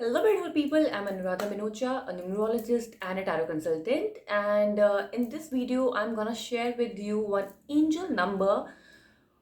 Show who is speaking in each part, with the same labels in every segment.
Speaker 1: Hello, beautiful people. I'm a numerologist and a tarot consultant. And in this video, I'm gonna share with you one angel number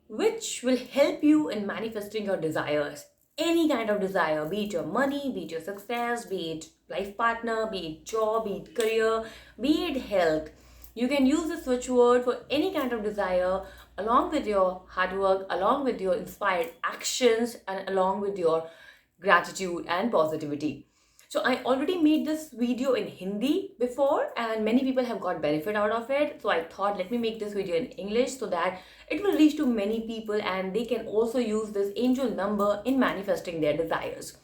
Speaker 1: which will help you in manifesting your desires. Any kind of desire, be it your money, be it your success, be it life partner, be it job, be it career, be it health. You can use the switch word for any kind of desire along with your hard work, along with your inspired actions, and along with your gratitude and positivity. So I already made this video in Hindi before and many people have got benefit out of it. So I thought let me make this video in English so that it will reach to many people and they can also use this angel number in manifesting their desires.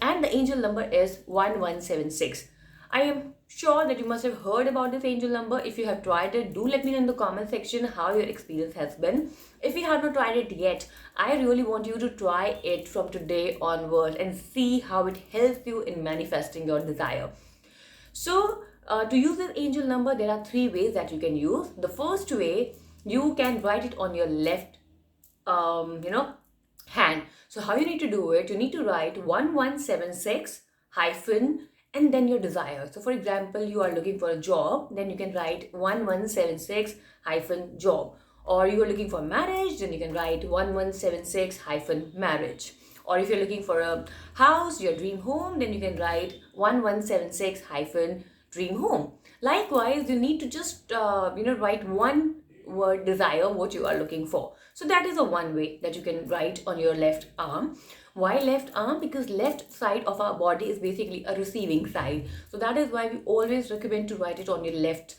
Speaker 1: And the angel number is 1176. I am sure that you must have heard about this angel number. If you have tried it, do let me know in the comment section how your experience has been. If you have not tried it yet, I really want you to try it from today onwards and see how it helps you in manifesting your desire. To use this angel number, there are three ways that you can use. The first way, you can write it on your left hand. So how you need to do it, you need to write 1176 hyphen and then your desire. So for example, you are looking for a job, then you can write 1176 hyphen job. Or you are looking for marriage, then you can write 1176 hyphen marriage. Or if you're looking for a house, your dream home, then you can write 1176 hyphen dream home. Likewise, you need to just write one word desire what you are looking for. So that is a one way that you can write on your left arm. Why left arm? Because left side of our body is basically a receiving side. So that is why we always recommend to write it on your left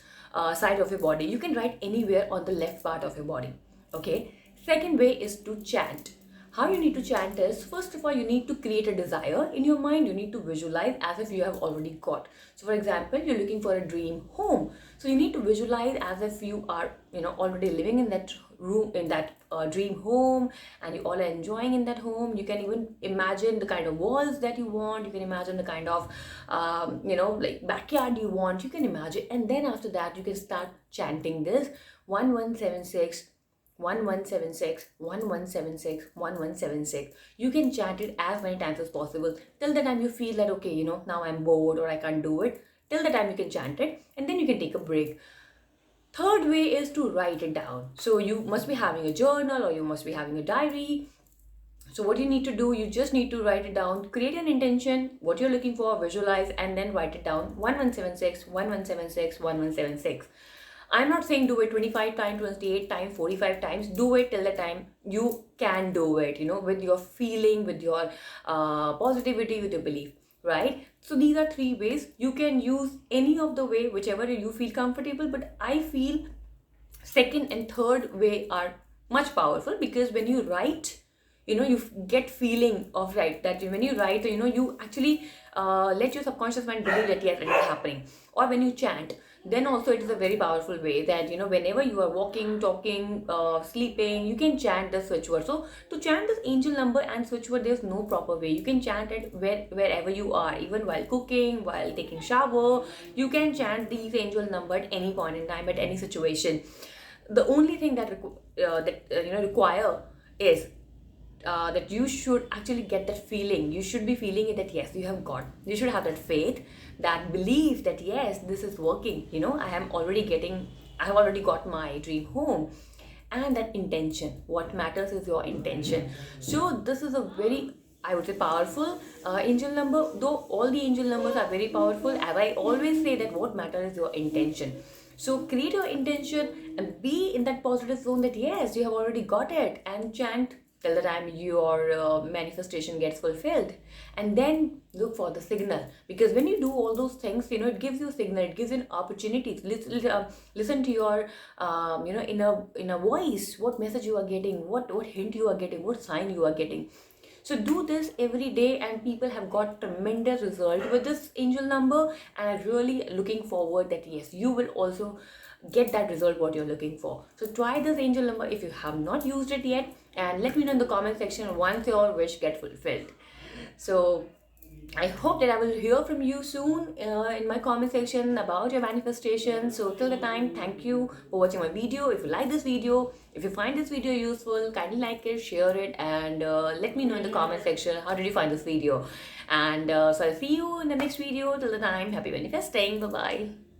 Speaker 1: side of your body. You can write anywhere on the left part of your body. Okay. Second way is to chant. How you need to chant is, first of all, you need to create a desire in your mind. You need to visualize as if you have already got. So for example, you're looking for a dream home. So you need to visualize as if you are, already living in that room, in that dream home, and you all are enjoying in that home. You can even imagine the kind of walls that you want. You can imagine the kind of, like backyard you want. You can imagine. And then after that, you can start chanting this 1176 1176 1176 1176. You can chant it as many times as possible till the time you feel that okay, now I'm bored or I can't do it. Till the time you can chant it and then you can take a break. Third way is to write it down. So you must be having a journal or you must be having a diary. So what you need to do, you just need to write it down, create an intention, what you're looking for, visualize, and then write it down 1176 1176 1176. I'm not saying do it 25 times, 28 times, 45 times. Do it till the time you can do it, with your feeling, with your positivity, with your belief, right? So these are three ways. You can use any of the way, whichever you feel comfortable. But I feel second and third way are much powerful because when you write, you get feeling of right that when you write, you actually let your subconscious mind believe that yes, it is happening. Or when you chant, then also it is a very powerful way that whenever you are walking, talking, sleeping, you can chant the switch word. So to chant this angel number and switch word, there's no proper way. You can chant it wherever you are, even while cooking, while taking shower. You can chant these angel number at any point in time, at any situation. The only thing that require is that you should actually get that feeling. You should be feeling it that yes, you have got. You should have that faith, that belief that yes, this is working. I have already got my dream home. And that intention. What matters is your intention. So this is a very, I would say, powerful angel number. Though all the angel numbers are very powerful, as I always say that what matters is your intention. So create your intention and be in that positive zone that yes, you have already got it, and chant till the time your manifestation gets fulfilled. And then look for the signal, because when you do all those things, it gives you a signal, it gives you an opportunity. Listen to your in a voice, what message you are getting, what hint you are getting, what sign you are getting. So do this every day and people have got tremendous result with this angel number, and I'm really looking forward that yes, you will also get that result what you're looking for. So try this angel number if you have not used it yet, and let me know in the comment section once your wish get fulfilled. So I hope that I will hear from you soon in my comment section about your manifestation. So till the time, thank you for watching my video. If you like this video, if you find this video useful, kindly like it, share it, and let me know in the comment section how did you find this video. And so I'll see you in the next video. Till the time, happy manifesting. Bye bye.